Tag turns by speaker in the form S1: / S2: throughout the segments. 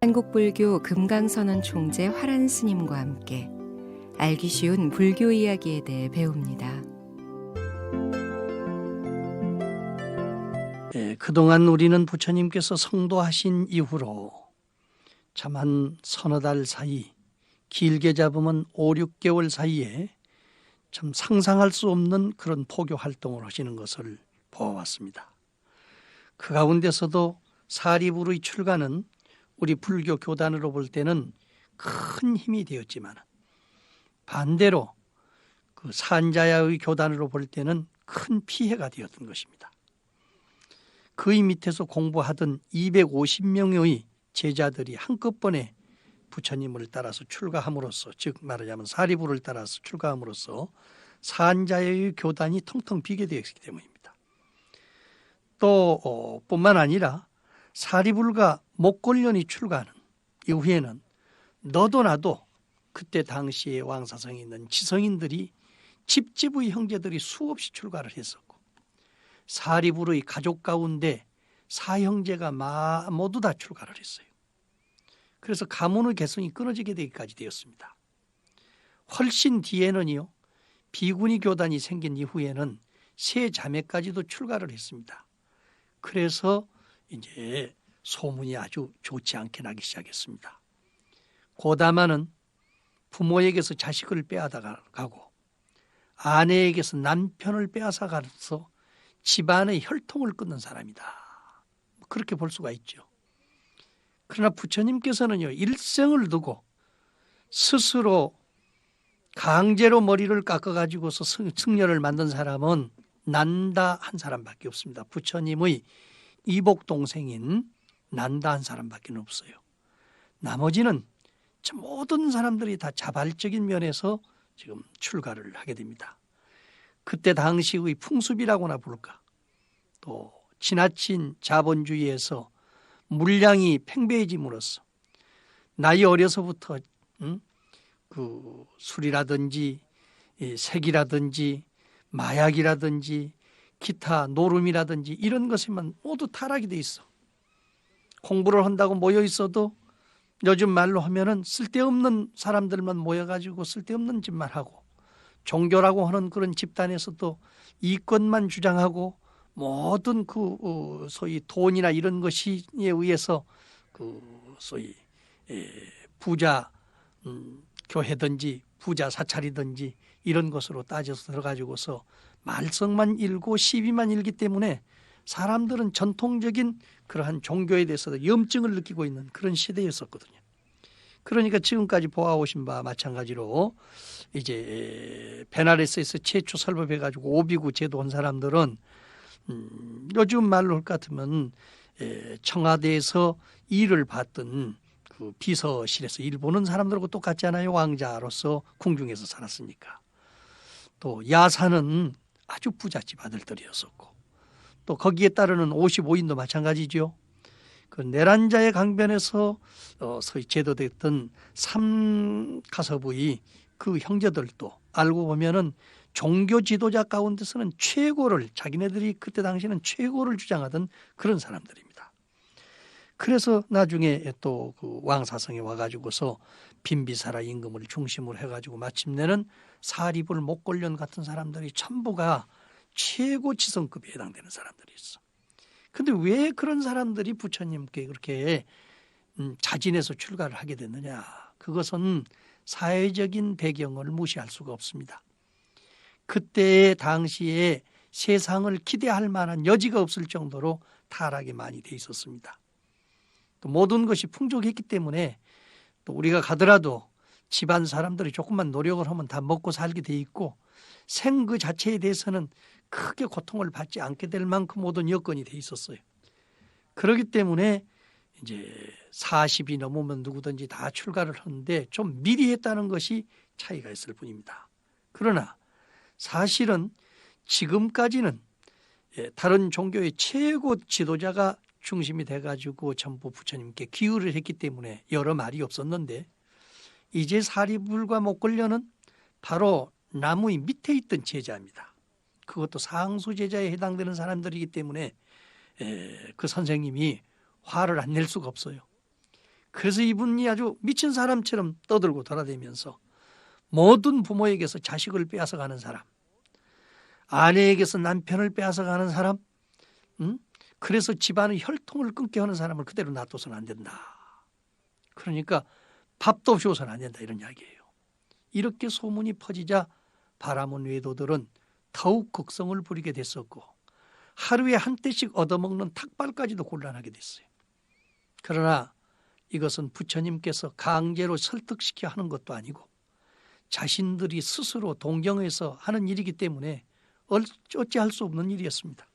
S1: 한국불교 금강선언 총재 화란 스님과 함께 알기 쉬운 불교 이야기에 대해 배웁니다.
S2: 그동안 우리는 부처님께서 성도하신 이후로 참 한 서너 달 사이, 길게 잡으면 5, 6개월 사이에 참 상상할 수 없는 그런 포교 활동을 하시는 것을 보아왔습니다. 그 가운데서도 사리부의 출가는 우리 불교 교단으로 볼 때는 큰 힘이 되었지만 반대로 그 산자야의 교단으로 볼 때는 큰 피해가 되었던 것입니다. 그의 밑에서 공부하던 250명의 제자들이 한꺼번에 부처님을 따라서 출가함으로써, 즉 말하자면 사리부를 따라서 출가함으로써 산자야의 교단이 텅텅 비게 되었기 때문입니다. 또 뿐만 아니라 사리불과 목걸련이 출가하는 이후에는 너도 나도 그때 당시에 왕사성에 있는 지성인들이 집집의 형제들이 수없이 출가를 했었고, 사리불의 가족 가운데 사형제가 모두 다 출가를 했어요. 그래서 가문의 개성이 끊어지게 되기까지 되었습니다. 훨씬 뒤에는요, 비구니 교단이 생긴 이후에는 세 자매까지도 출가를 했습니다. 그래서 이제 소문이 아주 좋지 않게 나기 시작했습니다. 고다마는 부모에게서 자식을 빼앗아가고 아내에게서 남편을 빼앗아가서 집안의 혈통을 끊는 사람이다. 그렇게 볼 수가 있죠. 그러나 부처님께서는요, 일생을 두고 스스로 강제로 머리를 깎아가지고서 승려를 만든 사람은 난다 한 사람밖에 없습니다. 부처님의 이복 동생인 난다 한 사람밖에 없어요. 나머지는 모든 사람들이 다 자발적인 면에서 지금 출가를 하게 됩니다. 그때 당시의 풍습이라고나 부를까, 또 지나친 자본주의에서 물량이 팽배해짐으로써 나이 어려서부터 그 술이라든지 색이라든지 마약이라든지 기타 노름이라든지 이런 것에만 모두 타락이 돼 있어. 공부를 한다고 모여 있어도 요즘 말로 하면은 쓸데없는 사람들만 모여가지고 쓸데없는 짓만 하고, 종교라고 하는 그런 집단에서도 이권만 주장하고 모든 그 소위 돈이나 이런 것에 의해서 그 소위 부자 교회든지 부자 사찰이든지 이런 것으로 따져서 들어가지고서 말썽만 일고 시비만 일기 때문에 사람들은 전통적인 그러한 종교에 대해서 염증을 느끼고 있는 그런 시대였었거든요. 그러니까 지금까지 보아오신 바와 마찬가지로 이제 베나레스에서 최초 설법해가지고 오비구 제도한 사람들은 요즘 말로 할 것 같으면 청와대에서 일을 받던 그 비서실에서 일 보는 사람들하고 똑같지 않아요? 왕자로서 궁중에서 살았으니까. 또 야사는 아주 부잣집 아들들이었었고, 또 거기에 따르는 55인도 마찬가지죠. 그 내란자의 강변에서 서희 제도됐던 삼가섭의 그 형제들도 알고 보면은 종교 지도자 가운데서는 최고를, 자기네들이 그때 당시에는 최고를 주장하던 그런 사람들입니다. 그래서 나중에 또 그 왕사성에 와가지고서 빈비사라 임금을 중심으로 해가지고 마침내는 사리불 목걸련 같은 사람들이 전부가 최고 지성급에 해당되는 사람들이 있어. 근데 왜 그런 사람들이 부처님께 그렇게 자진해서 출가를 하게 됐느냐? 그것은 사회적인 배경을 무시할 수가 없습니다. 그때의 당시에 세상을 기대할 만한 여지가 없을 정도로 타락이 많이 돼 있었습니다. 또 모든 것이 풍족했기 때문에 또 우리가 가더라도 집안 사람들이 조금만 노력을 하면 다 먹고 살게 돼 있고, 생 그 자체에 대해서는 크게 고통을 받지 않게 될 만큼 모든 여건이 돼 있었어요. 그렇기 때문에 이제 40이 넘으면 누구든지 다 출가를 하는데 좀 미리 했다는 것이 차이가 있을 뿐입니다. 그러나 사실은 지금까지는 다른 종교의 최고 지도자가 중심이 돼가지고 전부 부처님께 기울을 했기 때문에 여러 말이 없었는데, 이제 사리불과 목걸련은 바로 나무의 밑에 있던 제자입니다. 그것도 상수 제자에 해당되는 사람들이기 때문에 그 선생님이 화를 안 낼 수가 없어요. 그래서 이분이 아주 미친 사람처럼 떠들고 돌아다니면서 모든 부모에게서 자식을 빼앗아가는 사람, 아내에게서 남편을 빼앗아가는 사람, 그래서 집안의 혈통을 끊게 하는 사람을 그대로 놔둬서는 안 된다. 그러니까 밥도 없이 오서는 안 된다, 이런 이야기예요. 이렇게 소문이 퍼지자 바라문 외도들은 더욱 극성을 부리게 됐었고 하루에 한 떼씩 얻어먹는 탁발까지도 곤란하게 됐어요. 그러나 이것은 부처님께서 강제로 설득시켜 하는 것도 아니고 자신들이 스스로 동경해서 하는 일이기 때문에 어찌할 수 없는 일이었습니다.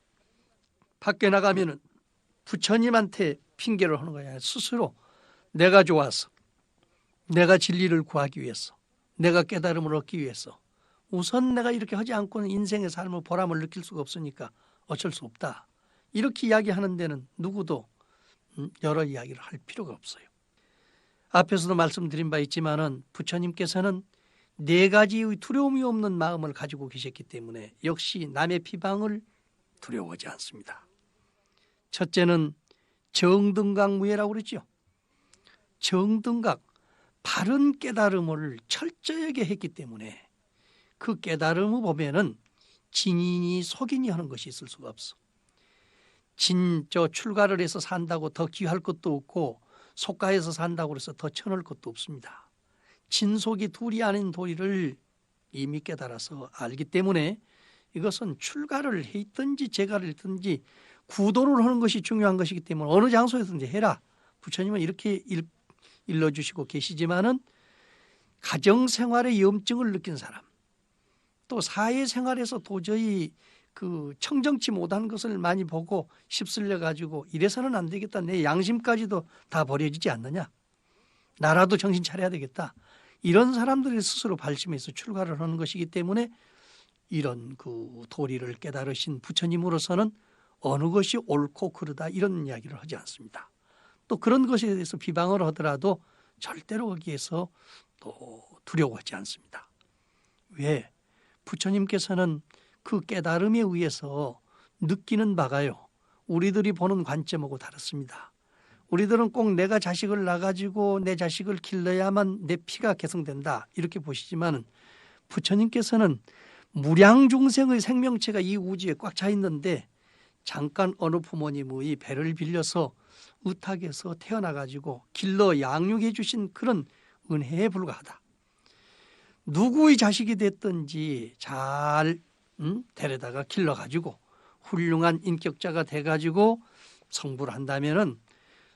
S2: 밖에 나가면은 부처님한테 핑계를 하는 거야. 스스로 내가 좋아서, 내가 진리를 구하기 위해서, 내가 깨달음을 얻기 위해서 우선 내가 이렇게 하지 않고는 인생의 삶의 보람을 느낄 수가 없으니까 어쩔 수 없다. 이렇게 이야기하는 데는 누구도 여러 이야기를 할 필요가 없어요. 앞에서도 말씀드린 바 있지만은 부처님께서는 네 가지의 두려움이 없는 마음을 가지고 계셨기 때문에 역시 남의 비방을 두려워하지 않습니다. 첫째는 정등각무예라고 그랬죠. 정등각, 바른 깨달음을 철저하게 했기 때문에 그 깨달음을 보면은 진인이 속인이 하는 것이 있을 수가 없어. 진저 출가를 해서 산다고 더 귀할 것도 없고 속가해서 산다고 해서 더 천할 것도 없습니다. 진속이 둘이 아닌 도리를 이미 깨달아서 알기 때문에 이것은 출가를 했든지 재가를 했든지 구도를 하는 것이 중요한 것이기 때문에 어느 장소에든지 해라. 부처님은 이렇게 일러주시고 계시지만은 가정생활의 염증을 느낀 사람, 또 사회생활에서 도저히 그 청정치 못한 것을 많이 보고 휩쓸려 가지고 이래서는 안 되겠다. 내 양심까지도 다 버려지지 않느냐. 나라도 정신 차려야 되겠다. 이런 사람들이 스스로 발심해서 출가를 하는 것이기 때문에 이런 그 도리를 깨달으신 부처님으로서는 어느 것이 옳고 그르다 이런 이야기를 하지 않습니다. 또 그런 것에 대해서 비방을 하더라도 절대로 거기에서 또 두려워하지 않습니다. 왜? 부처님께서는 그 깨달음에 의해서 느끼는 바가요, 우리들이 보는 관점하고 다릅니다. 우리들은 꼭 내가 자식을 낳아가지고 내 자식을 길러야만 내 피가 개성된다 이렇게 보시지만 부처님께서는 무량중생의 생명체가 이 우주에 꽉 차 있는데 잠깐 어느 부모님의 배를 빌려서 의탁에서 태어나가지고 길러 양육해 주신 그런 은혜에 불과하다. 누구의 자식이 됐든지 잘 데려다가 길러가지고 훌륭한 인격자가 돼가지고 성불을 한다면은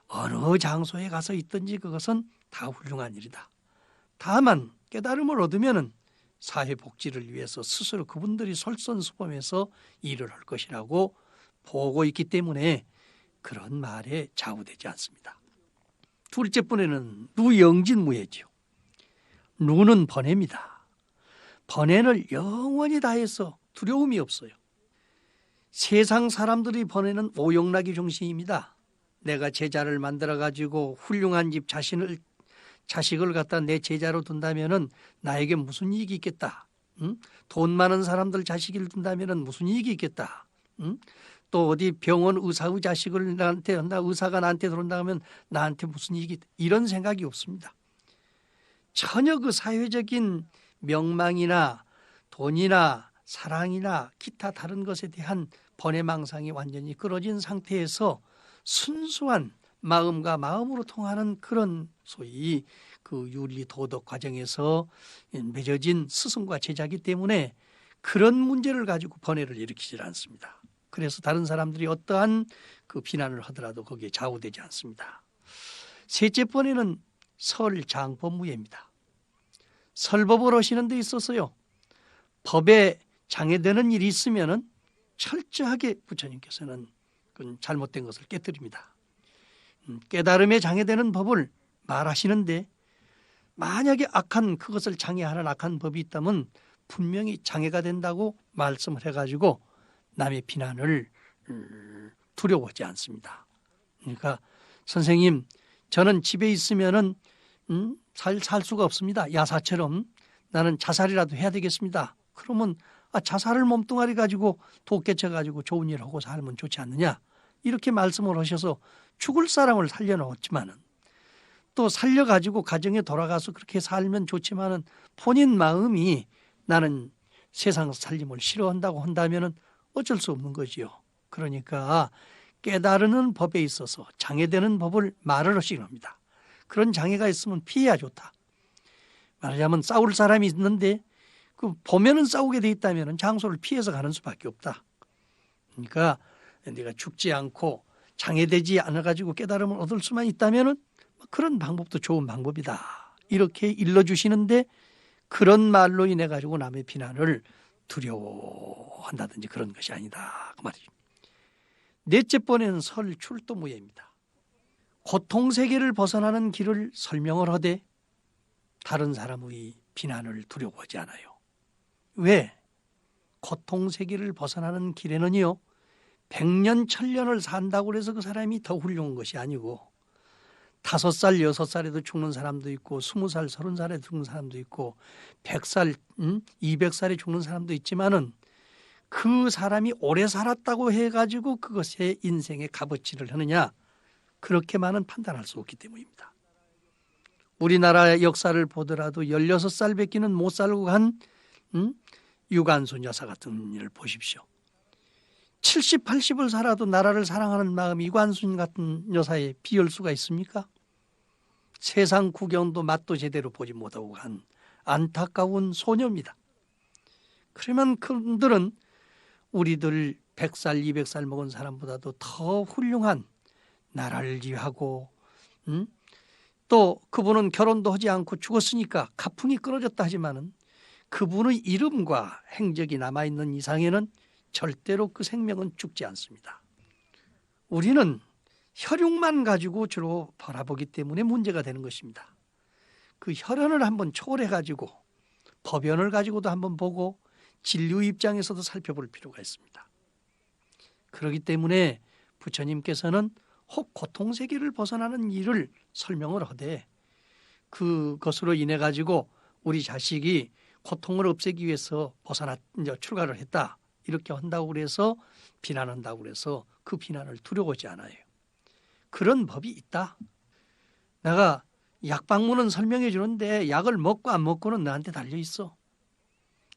S2: 어느 장소에 가서 있든지 그것은 다 훌륭한 일이다. 다만 깨달음을 얻으면은 사회복지를 위해서 스스로 그분들이 솔선수범해서 일을 할 것이라고 보고 있기 때문에 그런 말에 좌우되지 않습니다. 둘째 번에는 누영진무예지요. 누는 번뇌입니다. 번뇌를 영원히 다해서 두려움이 없어요. 세상 사람들이 번뇌는 오용락이 중심입니다. 내가 제자를 만들어 가지고 훌륭한 집 자식을 갖다 내 제자로 둔다면은 나에게 무슨 이익이 있겠다. 돈 많은 사람들 자식을 둔다면은 무슨 이익이 있겠다. 또 어디 병원 의사의 자식을 나한테 한다. 의사가 나한테 들어온다 하면 나한테 무슨 이익이 있다. 이런 생각이 없습니다. 전혀 그 사회적인 명망이나 돈이나 사랑이나 기타 다른 것에 대한 번뇌망상이 완전히 끊어진 상태에서 순수한 마음과 마음으로 통하는 그런 소위 그 윤리 도덕 과정에서 맺어진 스승과 제자이기 때문에 그런 문제를 가지고 번뇌를 일으키질 않습니다. 그래서 다른 사람들이 어떠한 그 비난을 하더라도 거기에 좌우되지 않습니다. 셋째 번뇌는 설장법무예입니다. 설법을 하시는 데 있어서요, 법에 장애되는 일이 있으면은 철저하게 부처님께서는 그 잘못된 것을 깨뜨립니다. 깨달음에 장애되는 법을 말하시는데 만약에 악한 그것을 장애하는 악한 법이 있다면 분명히 장애가 된다고 말씀을 해가지고 남의 비난을 두려워하지 않습니다. 그러니까 선생님, 저는 집에 있으면은 살 수가 없습니다. 야사처럼 나는 자살이라도 해야 되겠습니다. 그러면 자살을 몸뚱아리 가지고 독개쳐 가지고 좋은 일 하고 살면 좋지 않느냐, 이렇게 말씀을 하셔서 죽을 사람을 살려놓았지만은 또 살려가지고 가정에 돌아가서 그렇게 살면 좋지만은 본인 마음이 나는 세상 살림을 싫어한다고 한다면은 어쩔 수 없는 거지요. 그러니까 깨달으는 법에 있어서 장애되는 법을 말을 하시긴 합니다. 그런 장애가 있으면 피해야 좋다. 말하자면 싸울 사람이 있는데 그 보면은 싸우게 돼 있다면은 장소를 피해서 가는 수밖에 없다. 그러니까 네가 죽지 않고 장애되지 않아 가지고 깨달음을 얻을 수만 있다면은 그런 방법도 좋은 방법이다. 이렇게 일러주시는데 그런 말로 인해 가지고 남의 비난을 두려워한다든지 그런 것이 아니다. 그 말이죠. 넷째 번에는 설출도무예입니다. 고통 세계를 벗어나는 길을 설명을 하되 다른 사람의 비난을 두려워하지 않아요. 왜? 고통 세계를 벗어나는 길에는요, 100년, 1000년을 산다고 해서 그 사람이 더 훌륭한 것이 아니고 5살, 6살에도 죽는 사람도 있고 20살, 30살에 죽는 사람도 있고 100살, 200살에 죽는 사람도 있지만은 그 사람이 오래 살았다고 해가지고 그것에 인생의 값어치를 하느냐, 그렇게만은 판단할 수 없기 때문입니다. 우리나라의 역사를 보더라도 16살 밖에는 못 살고 간 유관순 여사 같은 일을 보십시오. 70, 80을 살아도 나라를 사랑하는 마음이 유관순 같은 여사에 비할 수가 있습니까? 세상 구경도 맛도 제대로 보지 못하고 간 안타까운 소녀입니다. 그러면 그분들은 우리들 100살, 200살 먹은 사람보다도 더 훌륭한 나라를 위하고 또 그분은 결혼도 하지 않고 죽었으니까 가풍이 끊어졌다 하지만은 그분의 이름과 행적이 남아있는 이상에는 절대로 그 생명은 죽지 않습니다. 우리는 혈육만 가지고 주로 바라보기 때문에 문제가 되는 것입니다. 그 혈연을 한번 초월해가지고 법연을 가지고도 한번 보고 진료 입장에서도 살펴볼 필요가 있습니다. 그렇기 때문에 부처님께서는 혹 고통세계를 벗어나는 일을 설명을 하되 그것으로 인해 가지고 우리 자식이 고통을 없애기 위해서 이제 출가를 했다. 이렇게 한다고 그래서 비난한다고 그래서 그 비난을 두려워하지 않아요. 그런 법이 있다. 내가 약방문은 설명해 주는데 약을 먹고 안 먹고는 너한테 달려 있어.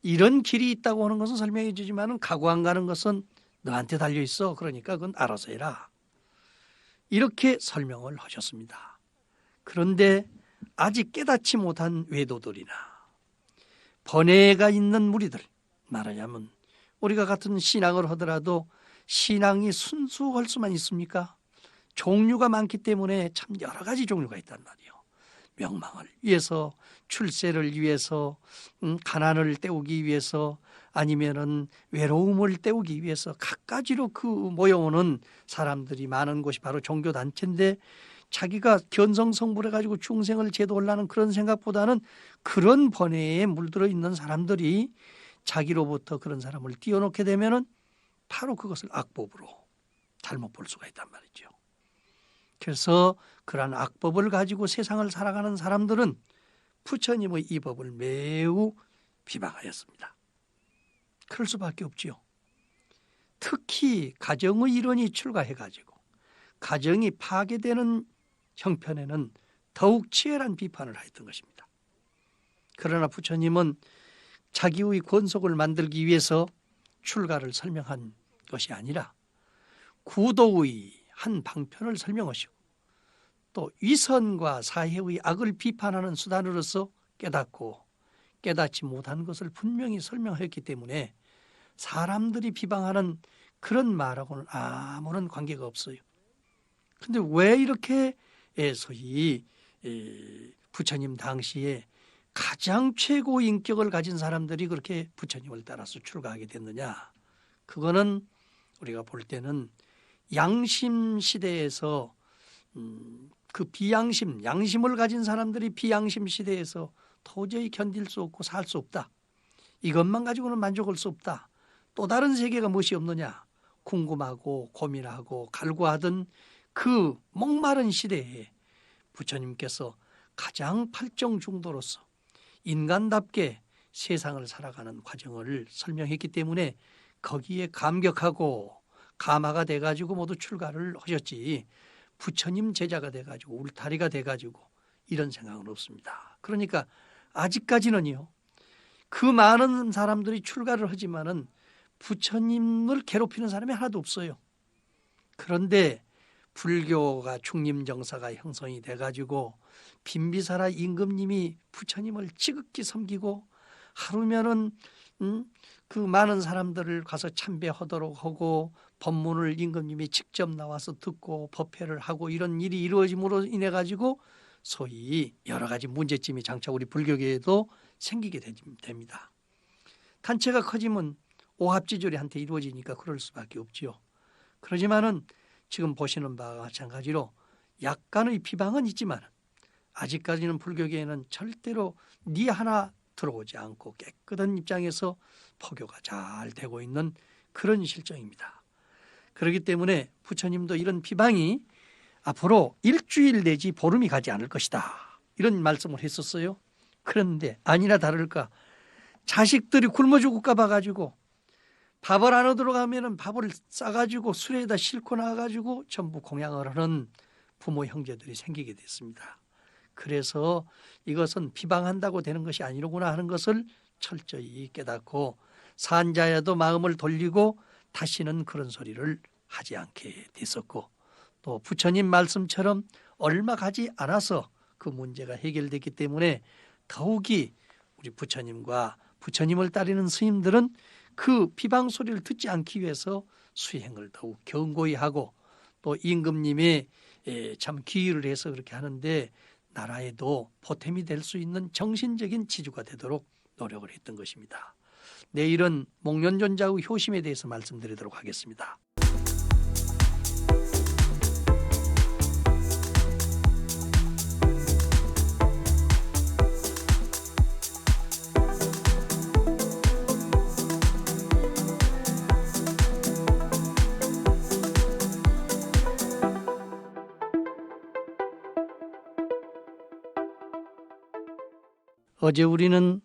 S2: 이런 길이 있다고 하는 것은 설명해 주지만은 가고 안 가는 것은 너한테 달려 있어. 그러니까 그건 알아서 해라. 이렇게 설명을 하셨습니다. 그런데 아직 깨닫지 못한 외도들이나 번뇌가 있는 무리들, 말하자면 우리가 같은 신앙을 하더라도 신앙이 순수할 수만 있습니까? 종류가 많기 때문에 참 여러 가지 종류가 있단 말이에요. 명망을 위해서, 출세를 위해서, 가난을 때우기 위해서, 아니면은 외로움을 때우기 위해서 갖가지로 그 모여오는 사람들이 많은 곳이 바로 종교단체인데 자기가 견성성불해 가지고 중생을 제도하려는 그런 생각보다는 그런 번뇌에 물들어 있는 사람들이 자기로부터 그런 사람을 띄워놓게 되면은 바로 그것을 악법으로 잘못 볼 수가 있단 말이죠. 그래서 그러한 악법을 가지고 세상을 살아가는 사람들은 부처님의 이 법을 매우 비방하였습니다. 그럴 수밖에 없지요. 특히 가정의 일원이 출가해가지고 가정이 파괴되는 형편에는 더욱 치열한 비판을 하였던 것입니다. 그러나 부처님은 자기의 권속을 만들기 위해서 출가를 설명한 것이 아니라 구도의 한 방편을 설명하시고 또 위선과 사회의 악을 비판하는 수단으로서 깨닫고 깨닫지 못한 것을 분명히 설명했기 때문에 사람들이 비방하는 그런 말하고는 아무런 관계가 없어요. 그런데 왜 이렇게 소위 부처님 당시에 가장 최고 인격을 가진 사람들이 그렇게 부처님을 따라서 출가하게 됐느냐? 그거는 우리가 볼 때는 양심 시대에서 그 비양심, 양심을 가진 사람들이 비양심 시대에서 도저히 견딜 수 없고 살 수 없다. 이것만 가지고는 만족할 수 없다. 또 다른 세계가 무엇이 없느냐? 궁금하고 고민하고 갈구하던 그 목마른 시대에 부처님께서 가장 팔정중도로서 인간답게 세상을 살아가는 과정을 설명했기 때문에 거기에 감격하고 감화가 돼가지고 모두 출가를 하셨지 부처님 제자가 돼가지고 울타리가 돼가지고 이런 생각은 없습니다. 그러니까 아직까지는요. 그 많은 사람들이 출가를 하지만은 부처님을 괴롭히는 사람이 하나도 없어요. 그런데 불교가 중림정사가 형성이 돼가지고 빈비사라 임금님이 부처님을 지극히 섬기고 하루면은 그 많은 사람들을 가서 참배하도록 하고 법문을 임금님이 직접 나와서 듣고 법회를 하고 이런 일이 이루어짐으로 인해 가지고 소위 여러 가지 문제점이 장차 우리 불교계에도 생기게 됩니다. 단체가 커지면 오합지졸이 한테 이루어지니까 그럴 수밖에 없지요. 그러지만은 지금 보시는 바와 마찬가지로 약간의 비방은 있지만 아직까지는 불교계에는 절대로 니 하나 들어오지 않고 깨끗한 입장에서 포교가 잘 되고 있는 그런 실정입니다. 그렇기 때문에 부처님도 이런 비방이 앞으로 일주일 내지 보름이 가지 않을 것이다. 이런 말씀을 했었어요. 그런데 아니나 다를까 자식들이 굶어 죽을까 봐가지고 밥을 안 얻으러 가면은 밥을 싸가지고 수레에다 싣고 나가가지고 전부 공양을 하는 부모 형제들이 생기게 됐습니다. 그래서 이것은 비방한다고 되는 것이 아니로구나 하는 것을 철저히 깨닫고 산자야도 마음을 돌리고 다시는 그런 소리를 하지 않게 됐었고 또 부처님 말씀처럼 얼마 가지 않아서 그 문제가 해결됐기 때문에 더욱이 우리 부처님과 부처님을 따르는 스님들은 그 비방 소리를 듣지 않기 위해서 수행을 더욱 견고히 하고 또 임금님이 참 기의를 해서 그렇게 하는데 나라에도 보탬이 될 수 있는 정신적인 지주가 되도록 노력을 했던 것입니다. 내일은 목련존자의 효심에 대해서 말씀드리도록 하겠습니다. 어제 우리는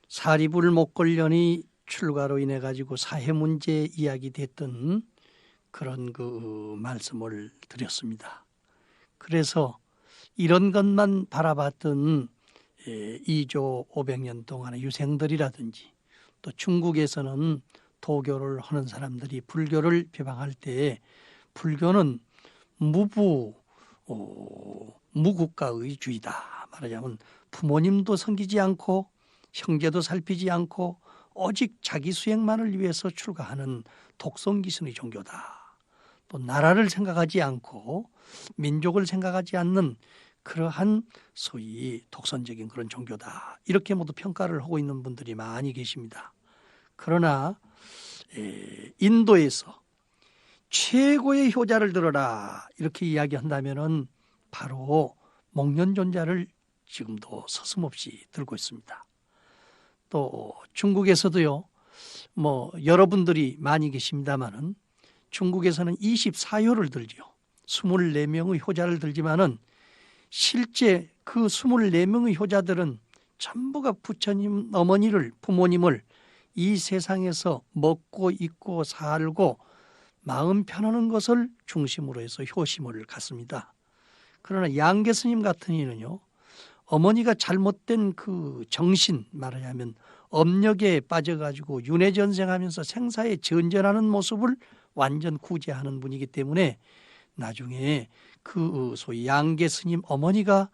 S2: 사리불 목걸련이 출가로 인해 가지고 사회 문제 이야기됐던 그런 그 말씀을 드렸습니다. 그래서 이런 것만 바라봤던 2조 500년 동안의 유생들이라든지 또 중국에서는 도교를 하는 사람들이 불교를 비방할 때 불교는 무국가의 주의다. 말하자면 부모님도 섬기지 않고 형제도 살피지 않고 오직 자기 수행만을 위해서 출가하는 독성기순의 종교다. 또 나라를 생각하지 않고 민족을 생각하지 않는 그러한 소위 독선적인 그런 종교다. 이렇게 모두 평가를 하고 있는 분들이 많이 계십니다. 그러나 인도에서 최고의 효자를 들어라 이렇게 이야기한다면은 바로 목련존자를 지금도 서슴없이 들고 있습니다. 또 중국에서도요, 여러분들이 많이 계십니다만은 중국에서는 24효를 들지요. 24명의 효자를 들지만은 실제 그 24명의 효자들은 전부가 부처님 어머니를 부모님을 이 세상에서 먹고 입고 살고 마음 편하는 것을 중심으로 해서 효심을 갖습니다. 그러나 양계 스님 같은 이는요, 어머니가 잘못된 그 정신 말하자면 업력에 빠져가지고 윤회전생하면서 생사에 전전하는 모습을 완전 구제하는 분이기 때문에 나중에 그 소위 양계 스님 어머니가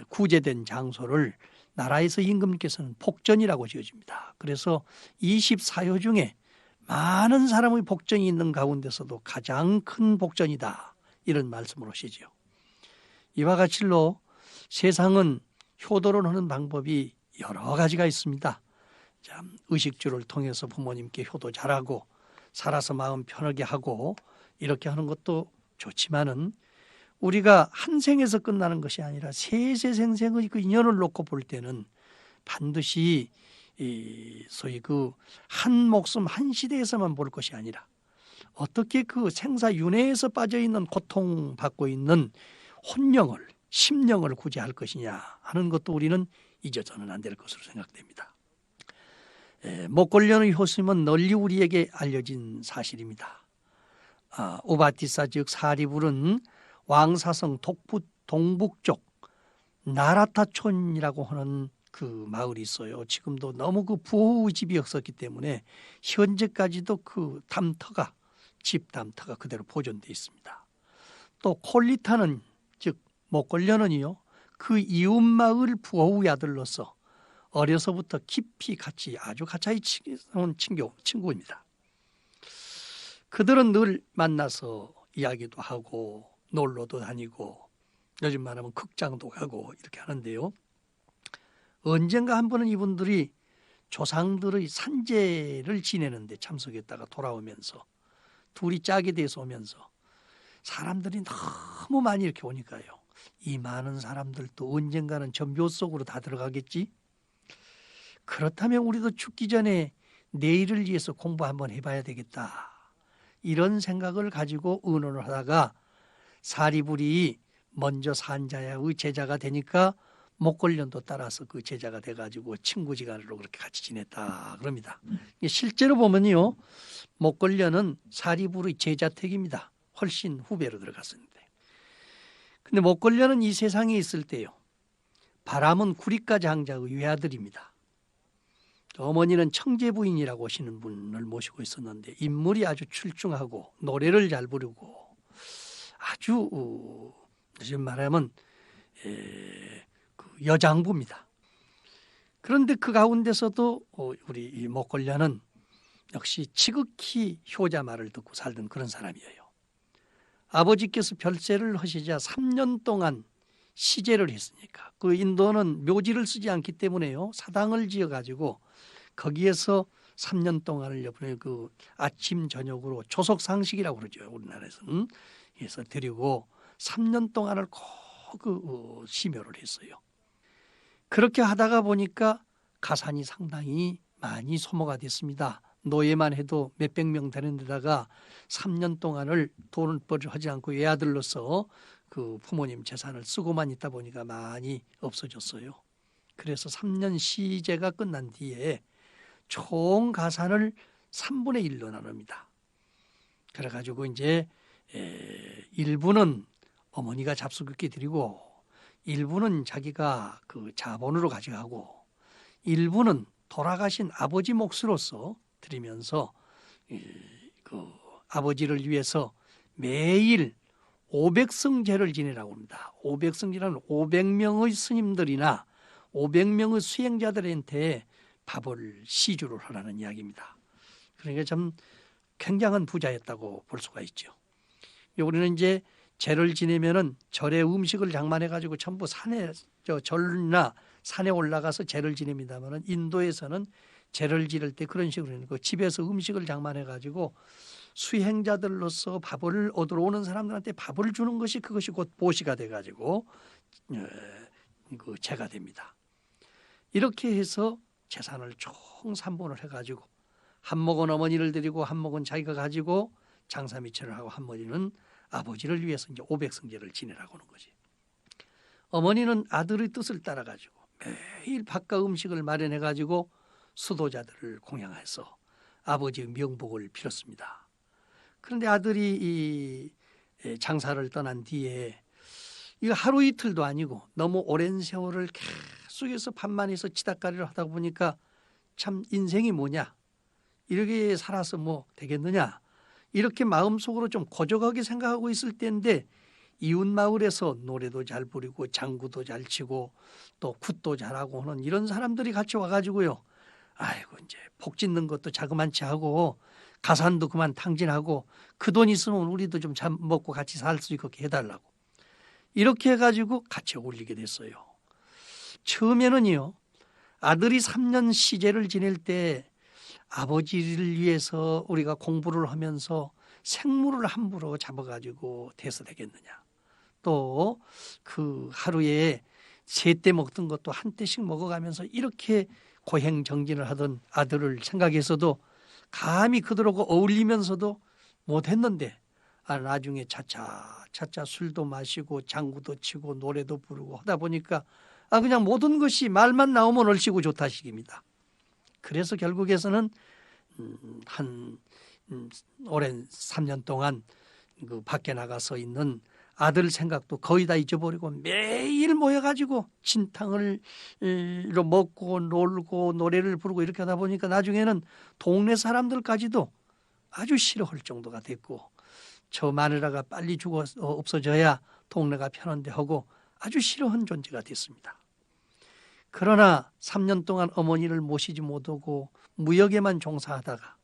S2: 구제된 장소를 나라에서 임금님께서는 복전이라고 지어집니다. 그래서 24효 중에 많은 사람의 복전이 있는 가운데서도 가장 큰 복전이다. 이런 말씀을 하시죠. 이와 같이로 세상은 효도를 하는 방법이 여러 가지가 있습니다. 의식주를 통해서 부모님께 효도 잘하고 살아서 마음 편하게 하고 이렇게 하는 것도 좋지만은 우리가 한 생에서 끝나는 것이 아니라 세세생생의 그 인연을 놓고 볼 때는 반드시 소위 그 한 목숨 한 시대에서만 볼 것이 아니라 어떻게 그 생사윤회에서 빠져 있는 고통받고 있는 혼령을 심령을 구제할 것이냐 하는 것도 우리는 잊어서는 안 될 것으로 생각됩니다. 목걸련의 효심은 널리 우리에게 알려진 사실입니다. 우바티사 즉 사리불은 왕사성 동북쪽 나라타촌이라고 하는 그 마을이 있어요. 지금도 너무 그 부호의 집이 없었기 때문에 현재까지도 그 담터가 집 담터가 그대로 보존되어 있습니다. 또 콜리타는 즉 목걸려는요 그 이웃 마을 부호의 아들로서 어려서부터 깊이 같이 아주 가까이 지내온 친구입니다. 그들은 늘 만나서 이야기도 하고 놀러도 다니고 요즘 말하면 극장도 가고 이렇게 하는데요. 언젠가 한 번은 이분들이 조상들의 산제를 지내는데 참석했다가 돌아오면서 둘이 짝이 돼서 오면서 사람들이 너무 많이 이렇게 오니까요. 이 많은 사람들도 언젠가는 저 묘 속으로 다 들어가겠지? 그렇다면 우리도 죽기 전에 내일을 위해서 공부 한번 해봐야 되겠다. 이런 생각을 가지고 의논을 하다가 사리불이 먼저 산자야의 제자가 되니까 목걸련도 따라서 그 제자가 돼가지고 친구지간으로 그렇게 같이 지냈다 그럽니다. 실제로 보면요, 목걸련은 사리불의 제자택입니다. 훨씬 후배로 들어갔었는데. 근데 목걸련은 이 세상에 있을 때요, 바람은 구리까 장자의 외아들입니다. 어머니는 청제부인이라고 하시는 분을 모시고 있었는데 인물이 아주 출중하고 노래를 잘 부르고 아주 요즘 말하면 그 여장부입니다. 그런데 그 가운데서도 우리 이 목걸련은 역시 지극히 효자 말을 듣고 살던 그런 사람이에요. 아버지께서 별세를 하시자 3년 동안 시제를 했으니까 그 인도는 묘지를 쓰지 않기 때문에요. 사당을 지어가지고 거기에서 3년 동안을 옆에 그 아침 저녁으로 조석상식이라고 그러죠. 우리나라에서는. 그래서 드리고 3년 동안을 꼭 심혈을 했어요. 그렇게 하다가 보니까 가산이 상당히 많이 소모가 됐습니다. 노예만 해도 몇백 명 되는 데다가 3년 동안을 돈을 벌하지 않고 외아들로서 그 부모님 재산을 쓰고만 있다 보니까 많이 없어졌어요. 그래서 3년 시제가 끝난 뒤에 총 가산을 3분의 1로 나눕니다. 그래가지고 이제 일부는 어머니가 잡수있게 드리고 일부는 자기가 그 자본으로 가져가고 일부는 돌아가신 아버지 몫으로서 드리면서 그 아버지를 위해서 매일 500성제를 지내라고 합니다. 500성제라는 500명의 스님들이나 500명의 수행자들한테 밥을 시주를 하라는 이야기입니다. 그러니까 참 굉장한 부자였다고 볼 수가 있죠. 우리는 이제 제를 지내면은 절에 음식을 장만해 가지고 전부 산에 절이나 산에 올라가서 제를 지냅니다만은 인도에서는 제를 지낼 때 그런 식으로 하는 거, 집에서 음식을 장만해 가지고 수행자들로서 밥을 얻으러 오는 사람들한테 밥을 주는 것이 그것이 곧 보시가 돼 가지고 그 제가 됩니다. 이렇게 해서 재산을 총 3분을 해 가지고 한 목은 어머니를 드리고 한 목은 자기가 가지고 장사미처를 하고 한 목은 아버지를 위해서 이제 500성제를 지내라고 하는 거지. 어머니는 아들의 뜻을 따라 가지고 매일 밥과 음식을 마련해 가지고 수도자들을 공양해서 아버지의 명복을 빌었습니다. 그런데 아들이 이 장사를 떠난 뒤에 이거 하루 이틀도 아니고 너무 오랜 세월을 계속해서 밥만 해서 치닥거리를 하다 보니까 참 인생이 뭐냐, 이렇게 살아서 뭐 되겠느냐, 이렇게 마음속으로 좀 고적하게 생각하고 있을 때인데 이웃 마을에서 노래도 잘 부르고 장구도 잘 치고 또 굿도 잘하고 하는 이런 사람들이 같이 와가지고요, 아이고 이제 복 짓는 것도 자그만치 하고 가산도 그만 탕진하고 그 돈 있으면 우리도 좀 잘 먹고 같이 살 수 있게 해달라고 이렇게 해가지고 같이 어울리게 됐어요. 처음에는요, 아들이 3년 시제를 지낼 때 아버지를 위해서 우리가 공부를 하면서 생물을 함부로 잡아가지고 돼서 되겠느냐, 또 그 하루에 3때 먹던 것도 한 때씩 먹어가면서 이렇게 고행정진을 하던 아들을 생각해서도 감히 그들하고 어울리면서도 못했는데 나중에 차차 술도 마시고 장구도 치고 노래도 부르고 하다 보니까 그냥 모든 것이 말만 나오면 얼씨구 좋다식입니다. 그래서 결국에서는 한 오랜 3년 동안 그 밖에 나가서 있는 아들 생각도 거의 다 잊어버리고 매일 모여가지고 진탕을 먹고 놀고 노래를 부르고 이렇게 하다 보니까 나중에는 동네 사람들까지도 아주 싫어할 정도가 됐고, 저 마누라가 빨리 죽어 없어져야 동네가 편한데 하고 아주 싫어한 존재가 됐습니다. 그러나 3년 동안 어머니를 모시지 못하고 무역에만 종사하다가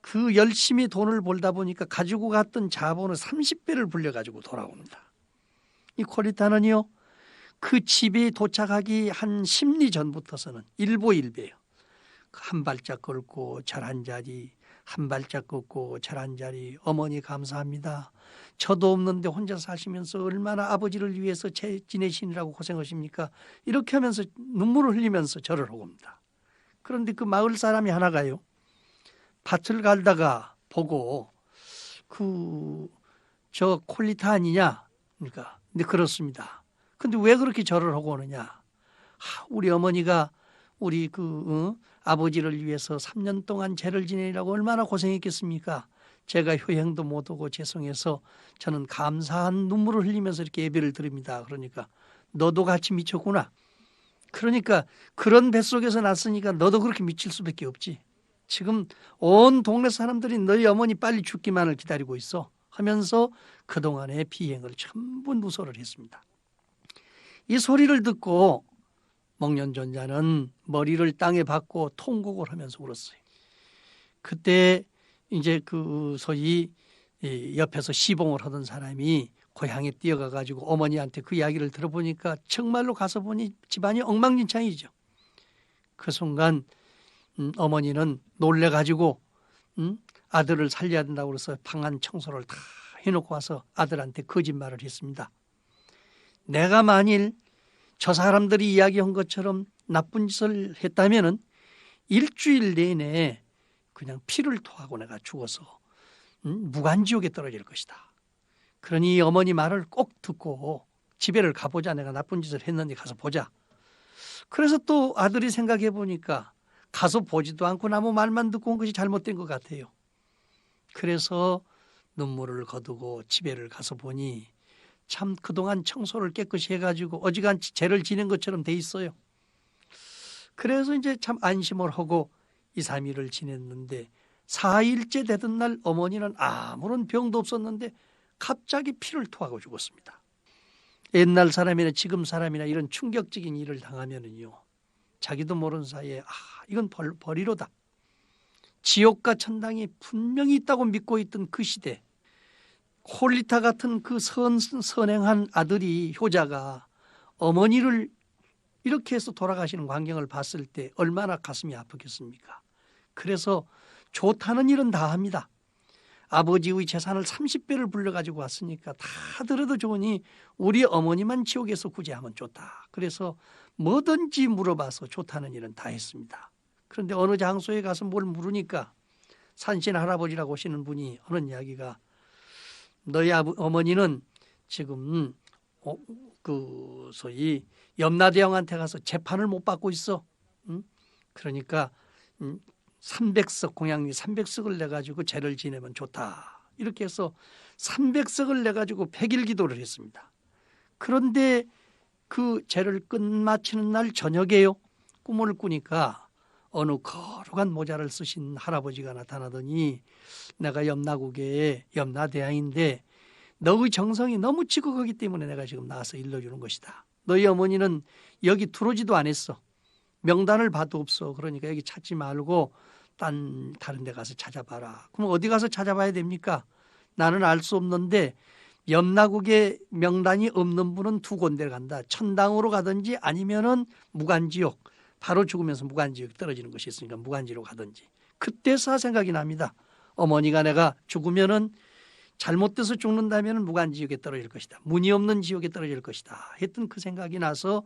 S2: 그 열심히 돈을 벌다 보니까 가지고 갔던 자본을 30배를 불려가지고 돌아옵니다. 이 콜리타는요, 그 집에 도착하기 한 10리 전부터서는 일보일배예요. 한 발짝 걷고 절 한 자리, 한 발짝 걷고 절 한 자리, 어머니 감사합니다. 저도 없는데 혼자 사시면서 얼마나 아버지를 위해서 지내시느라고 고생하십니까? 이렇게 하면서 눈물을 흘리면서 절을 하고 옵니다. 그런데 그 마을 사람이 하나가요, 밭을 갈다가 보고 저 콜리타 아니냐? 그러니까 근데 그렇습니다. 근데 왜 그렇게 절을 하고 오느냐? 우리 어머니가 우리 아버지를 위해서 3년 동안 제를 지내려고 얼마나 고생했겠습니까? 제가 효행도 못하고 죄송해서 저는 감사한 눈물을 흘리면서 이렇게 예배를 드립니다. 그러니까 너도 같이 미쳤구나. 그러니까 그런 뱃속에서 났으니까 너도 그렇게 미칠 수밖에 없지. 지금 온 동네 사람들이 너희 어머니 빨리 죽기만을 기다리고 있어 하면서 그동안의 비행을 전부 누설을 했습니다. 이 소리를 듣고 목련존자는 머리를 땅에 박고 통곡을 하면서 울었어요. 그때 이제 소위 옆에서 시봉을 하던 사람이 고향에 뛰어가 가지고 어머니한테 그 이야기를 들어보니까 정말로 가서 보니 집안이 엉망진창이죠. 그 순간 어머니는 놀래 가지고 아들을 살려야 된다고 그래서 방안 청소를 다 해놓고 와서 아들한테 거짓말을 했습니다. 내가 만일 저 사람들이 이야기한 것처럼 나쁜 짓을 했다면은 일주일 내내 그냥 피를 토하고 내가 죽어서 무간지옥에 떨어질 것이다. 그러니 어머니 말을 꼭 듣고 집에를 가보자. 내가 나쁜 짓을 했는데 가서 보자. 그래서 또 아들이 생각해 보니까 가서 보지도 않고 나무 말만 듣고 온 것이 잘못된 것 같아요. 그래서 눈물을 거두고 집에를 가서 보니 참 그동안 청소를 깨끗이 해가지고 어지간히 죄를 지낸 것처럼 돼 있어요. 그래서 이제 참 안심을 하고 2, 3일을 지냈는데 4일째 되던 날 어머니는 아무런 병도 없었는데 갑자기 피를 토하고 죽었습니다. 옛날 사람이나 지금 사람이나 이런 충격적인 일을 당하면은요, 자기도 모르는 사이에 이건 벌이로다. 지옥과 천당이 분명히 있다고 믿고 있던 그 시대, 콜리타 같은 그 선행한 아들이 효자가 어머니를 이렇게 해서 돌아가시는 광경을 봤을 때 얼마나 가슴이 아프겠습니까? 그래서 좋다는 일은 다 합니다. 아버지의 재산을 30배를 불려가지고 왔으니까 다 들어도 좋으니 우리 어머니만 지옥에서 구제하면 좋다. 그래서 뭐든지 물어봐서 좋다는 일은 다 했습니다. 그런데 어느 장소에 가서 뭘 물으니까 산신 할아버지라고 하시는 분이 하는 이야기가, 너희 어머니는 지금 소위 염라대왕한테 가서 재판을 못 받고 있어. 그러니까 300석 공양리 300석을 내가지고 제를 지내면 좋다. 이렇게 해서 300석을 내가지고 100일 기도를 했습니다. 그런데 그 제를 끝마치는 날 저녁에요, 꿈을 꾸니까 어느 거룩한 모자를 쓰신 할아버지가 나타나더니, 내가 염라국의 염라대왕인데 너의 정성이 너무 지극하기 때문에 내가 지금 나와서 일러주는 것이다. 너희 어머니는 여기 들어오지도 않았어. 명단을 봐도 없어. 그러니까 여기 찾지 말고 다른 데 가서 찾아봐라. 그럼 어디 가서 찾아봐야 됩니까? 나는 알 수 없는데 염라국의 명단이 없는 분은 두 군데를 간다. 천당으로 가든지 아니면은 무간지옥, 바로 죽으면서 무간지옥 떨어지는 것이 있으니까 무간지로 가든지. 그때서 생각이 납니다. 어머니가 내가 죽으면은 잘못돼서 죽는다면 무간지옥에 떨어질 것이다. 문이 없는 지옥에 떨어질 것이다. 했던 그 생각이 나서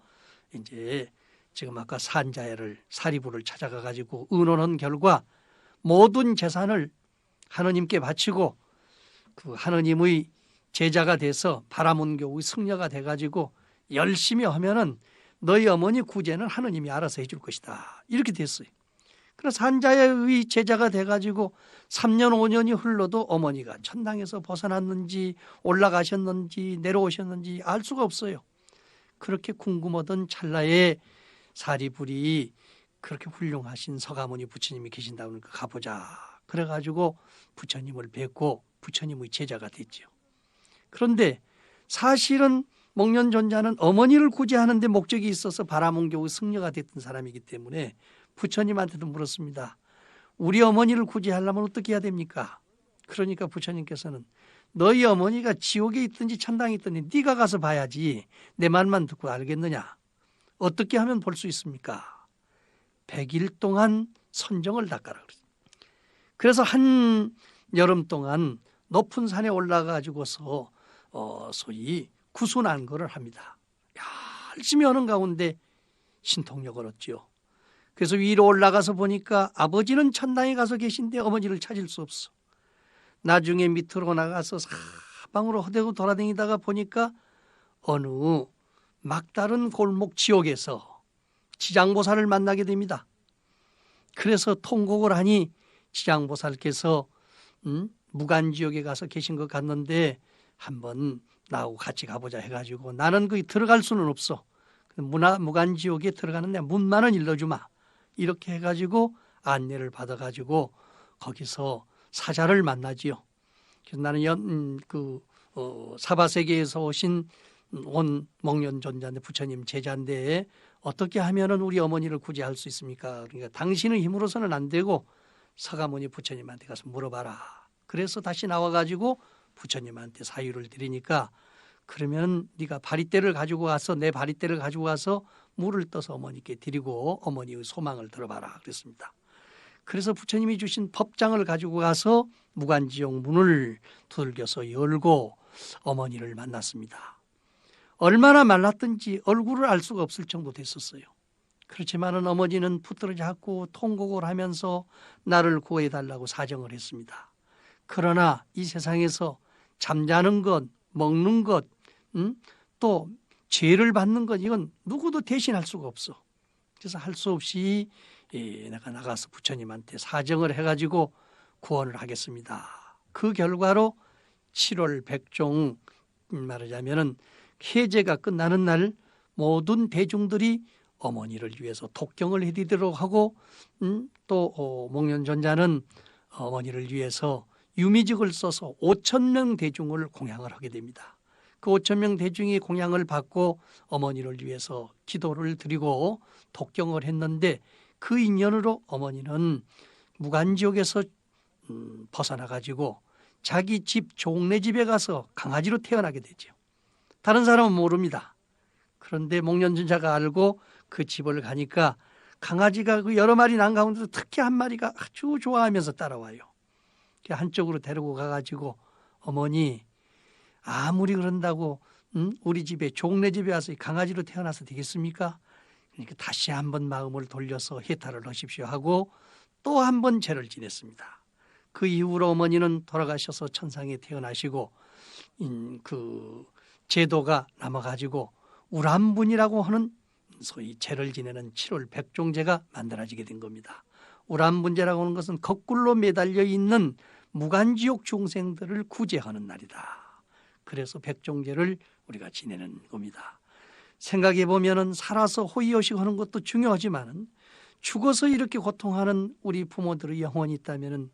S2: 이제 지금 아까 산자야를 사리부를 찾아가 가지고 의논한 결과 모든 재산을 하느님께 바치고 그 하느님의 제자가 돼서 바라문교의 승려가 돼 가지고 열심히 하면은 너희 어머니 구제는 하느님이 알아서 해줄 것이다. 이렇게 됐어요. 그래서 한자의 제자가 돼가지고 3년 5년이 흘러도 어머니가 천당에서 벗어났는지 올라가셨는지 내려오셨는지 알 수가 없어요. 그렇게 궁금하던 찰나에 사리불이 그렇게 훌륭하신 서가모니 부처님이 계신다고 하니까 가보자. 그래가지고 부처님을 뵙고 부처님의 제자가 됐죠. 그런데 사실은 목련존자는 어머니를 구제하는 데 목적이 있어서 바라문교의 승려가 됐던 사람이기 때문에 부처님한테도 물었습니다. 우리 어머니를 구제하려면 어떻게 해야 됩니까? 그러니까 부처님께서는 너희 어머니가 지옥에 있든지 천당에 있든지 네가 가서 봐야지 내 말만 듣고 알겠느냐? 어떻게 하면 볼 수 있습니까? 100일 동안 선정을 닦아라. 그래서 한 여름 동안 높은 산에 올라가지고서 소위 구순안거를 합니다. 열심히 하는 가운데 신통력을 얻지요. 그래서 위로 올라가서 보니까 아버지는 천당에 가서 계신데 어머니를 찾을 수 없어. 나중에 밑으로 나가서 사방으로 허대고 돌아다니다가 보니까 어느 막다른 골목 지옥에서 지장보살을 만나게 됩니다. 그래서 통곡을 하니 지장보살께서 무간지옥에 가서 계신 것 같는데 한번 나하고 같이 가보자 해가지고 나는 거기 들어갈 수는 없어. 무간지옥에 들어가는 데 문만은 일러주마. 이렇게 해가지고 안내를 받아가지고 거기서 사자를 만나지요. 그래서 나는 사바세계에서 오신 온 목련존자인데 부처님 제자인데 어떻게 하면은 우리 어머니를 구제할 수 있습니까? 그러니까 당신의 힘으로서는 안 되고 서가모니 부처님한테 가서 물어봐라. 그래서 다시 나와가지고 부처님한테 사유를 드리니까 그러면 네가 바리떼를 가지고 와서 내 바리떼를 가지고 와서 물을 떠서 어머니께 드리고 어머니의 소망을 들어봐라 그랬습니다. 그래서 부처님이 주신 법장을 가지고 가서 무간지옥 문을 두들겨서 열고 어머니를 만났습니다. 얼마나 말랐든지 얼굴을 알 수가 없을 정도 됐었어요. 그렇지만은 어머니는 붙들어 잡고 통곡을 하면서 나를 구해달라고 사정을 했습니다. 그러나 이 세상에서 잠자는 것, 먹는 것, 또 죄를 받는 것 이건 누구도 대신할 수가 없어. 그래서 할 수 없이 내가 나가서 부처님한테 사정을 해가지고 구원을 하겠습니다. 그 결과로 7월 백종 말하자면은 해제가 끝나는 날 모든 대중들이 어머니를 위해서 독경을 해드리도록 하고 또 목련존자는 어머니를 위해서 유미직을 써서 5,000명 대중을 공양을 하게 됩니다. 그 5,000명 대중이 공양을 받고 어머니를 위해서 기도를 드리고 독경을 했는데 그 인연으로 어머니는 무간지옥에서 벗어나가지고 자기 집 종래 집에 가서 강아지로 태어나게 되죠. 다른 사람은 모릅니다. 그런데 목련존자가 알고 그 집을 가니까 강아지가 그 여러 마리 난 가운데서 특히 한 마리가 아주 좋아하면서 따라와요. 한쪽으로 데리고 가가지고 어머니 아무리 그런다고 우리 집에 종래 집에 와서 강아지로 태어나서 되겠습니까? 그러니까 다시 한번 마음을 돌려서 해탈을 하십시오 하고 또 한 번 죄를 지냈습니다. 그 이후로 어머니는 돌아가셔서 천상에 태어나시고 그 제도가 남아가지고 우람분이라고 하는 소위 죄를 지내는 7월 백종제가 만들어지게 된 겁니다. 우람분제라고 하는 것은 거꾸로 매달려 있는 무간지옥 중생들을 구제하는 날이다. 그래서 백종제를 우리가 지내는 겁니다. 생각해 보면은 살아서 호의호식하는 것도 중요하지만은 죽어서 이렇게 고통하는 우리 부모들의 영혼이 있다면은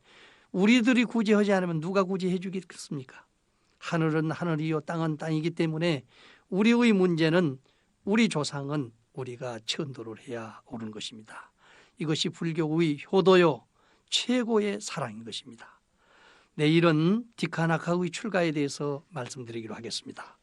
S2: 우리들이 구제하지 않으면 누가 구제해 주겠습니까? 하늘은 하늘이요 땅은 땅이기 때문에 우리의 문제는 우리 조상은 우리가 천도를 해야 옳은 것입니다. 이것이 불교의 효도요 최고의 사랑인 것입니다. 내일은 디카나카의 출가에 대해서 말씀드리기로 하겠습니다.